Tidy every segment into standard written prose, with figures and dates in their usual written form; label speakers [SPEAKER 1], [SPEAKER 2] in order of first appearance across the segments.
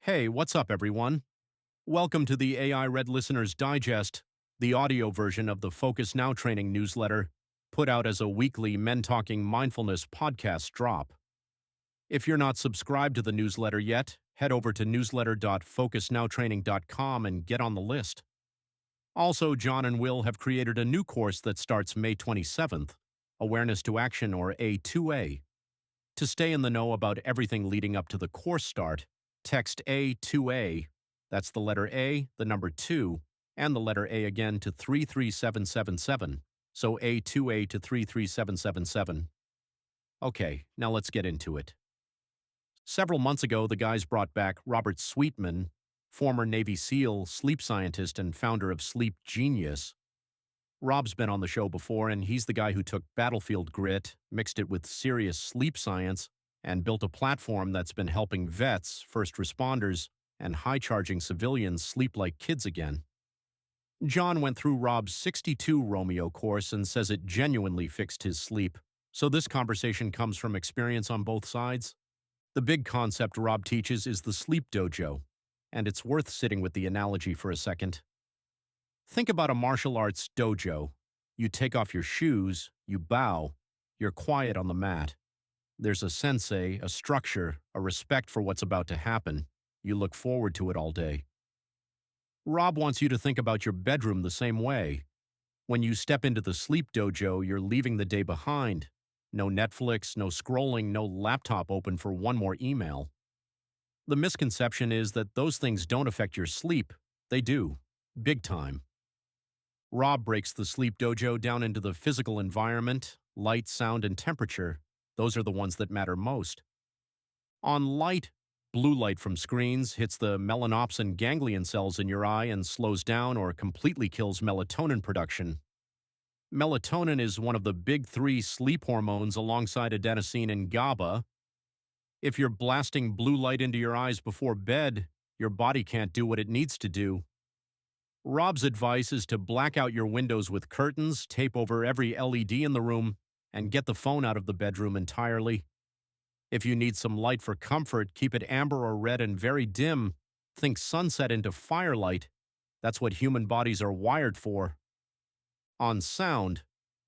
[SPEAKER 1] Hey, what's up, everyone? Welcome to the AI Read Listener's Digest, the audio version of the Focus Now training newsletter, put out as a weekly Men Talking Mindfulness podcast drop. If you're not subscribed to the newsletter yet, head over to newsletter.focusnowtraining.com and get on the list. Also, John and Will have created a new course that starts May 27th, Awareness to Action, or A2A. To stay in the know about everything leading up to the course start, text A2A, that's the letter A, the number 2, and the letter A again to 33777. So A2A to 33777. Okay, now let's get into it. Several months ago, the guys brought back Rob Sweetman, former Navy SEAL, sleep scientist, and founder of Sleep Genius. Rob's been on the show before, and he's the guy who took battlefield grit, mixed it with serious sleep science, and built a platform that's been helping vets, first responders, and high-charging civilians sleep like kids again. John went through Rob's 62 Romeo course and says it genuinely fixed his sleep, so this conversation comes from experience on both sides. The big concept Rob teaches is the sleep dojo, and it's worth sitting with the analogy for a second. Think about a martial arts dojo. You take off your shoes, you bow, you're quiet on the mat. There's a sensei, a structure, a respect for what's about to happen. You look forward to it all day. Rob wants you to think about your bedroom the same way. When you step into the sleep dojo, you're leaving the day behind. No Netflix, no scrolling, no laptop open for one more email. The misconception is that those things don't affect your sleep. They do. Big time. Rob breaks the sleep dojo down into the physical environment, light, sound, and temperature. Those are the ones that matter most. On light, blue light from screens hits the melanopsin ganglion cells in your eye and slows down or completely kills melatonin production. Melatonin is one of the big three sleep hormones alongside adenosine and GABA. If you're blasting blue light into your eyes before bed, your body can't do what it needs to do. Rob's advice is to black out your windows with curtains, tape over every LED in the room, and get the phone out of the bedroom entirely. If you need some light for comfort, keep it amber or red and very dim. Think sunset into firelight. That's what human bodies are wired for. On sound,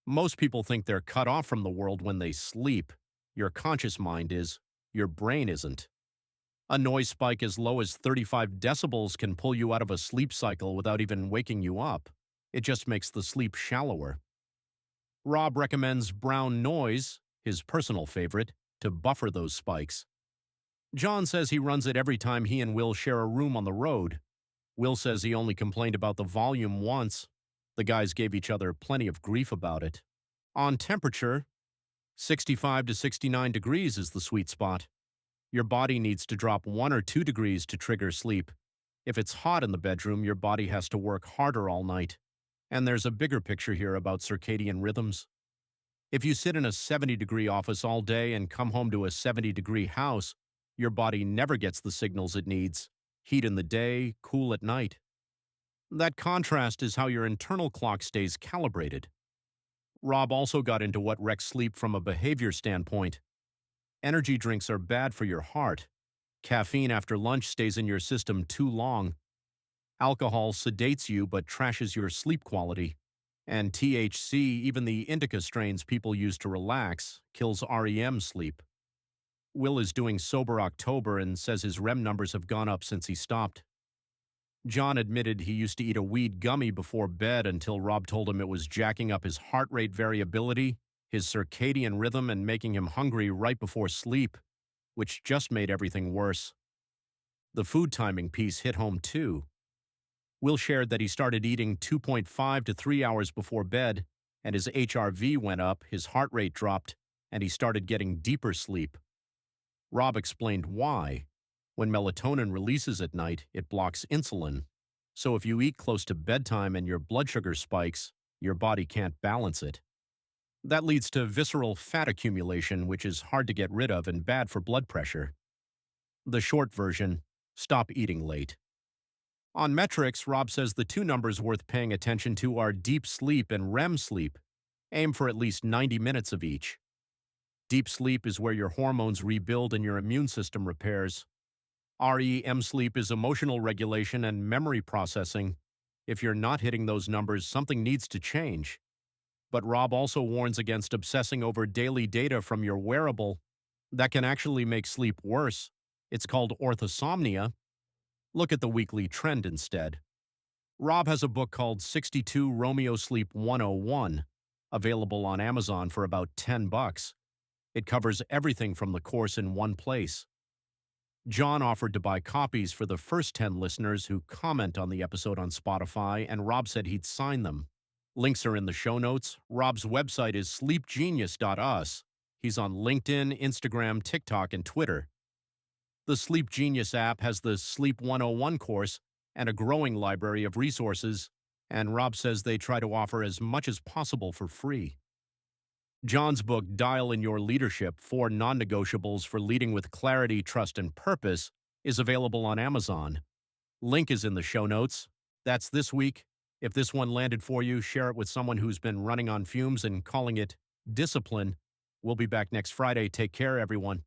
[SPEAKER 1] most people think they're cut off from the world when they sleep. Your conscious mind is. Your brain isn't. A noise spike as low as 35 decibels can pull you out of a sleep cycle without even waking you up. It just makes the sleep shallower. Rob recommends brown noise, his personal favorite, to buffer those spikes. John says he runs it every time he and Will share a room on the road. Will says he only complained about the volume once. The guys gave each other plenty of grief about it. On temperature, 65 to 69 degrees is the sweet spot. Your body needs to drop 1 or 2 degrees to trigger sleep. If it's hot in the bedroom, your body has to work harder all night. And there's a bigger picture here about circadian rhythms. If you sit in a 70-degree office all day and come home to a 70-degree house, your body never gets the signals it needs. Heat in the day, cool at night. That contrast is how your internal clock stays calibrated. Rob also got into what wrecks sleep from a behavior standpoint. Energy drinks are bad for your heart. Caffeine after lunch stays in your system too long. Alcohol sedates you but trashes your sleep quality. And THC, even the indica strains people use to relax, kills REM sleep. Will is doing Sober October and says his REM numbers have gone up since he stopped. John admitted he used to eat a weed gummy before bed until Rob told him it was jacking up his heart rate variability, his circadian rhythm, and making him hungry right before sleep, which just made everything worse. The food timing piece hit home too. Will shared that he started eating 2.5 to 3 hours before bed, and his HRV went up, his heart rate dropped, and he started getting deeper sleep. Rob explained why. When melatonin releases at night, it blocks insulin. So if you eat close to bedtime and your blood sugar spikes, your body can't balance it. That leads to visceral fat accumulation, which is hard to get rid of and bad for blood pressure. The short version, stop eating late. On metrics, Rob says the two numbers worth paying attention to are deep sleep and REM sleep. Aim for at least 90 minutes of each. Deep sleep is where your hormones rebuild and your immune system repairs. REM sleep is emotional regulation and memory processing. If you're not hitting those numbers, something needs to change. But Rob also warns against obsessing over daily data from your wearable. That can actually make sleep worse. It's called orthosomnia. Look at the weekly trend instead. Rob has a book called 62 Romeo Sleep 101, available on Amazon for about $10. It covers everything from the course in one place. John offered to buy copies for the first 10 listeners who comment on the episode on Spotify, and Rob said he'd sign them. Links are in the show notes. Rob's website is sleepgenius.us. He's on LinkedIn, Instagram, TikTok, and Twitter. The Sleep Genius app has the Sleep 101 course and a growing library of resources, and Rob says they try to offer as much as possible for free. John's book, Dial in Your Leadership, 4 Non-negotiables for Leading with Clarity, Trust, and Purpose, is available on Amazon. Link is in the show notes. That's this week. If this one landed for you, share it with someone who's been running on fumes and calling it discipline. We'll be back next Friday. Take care, everyone.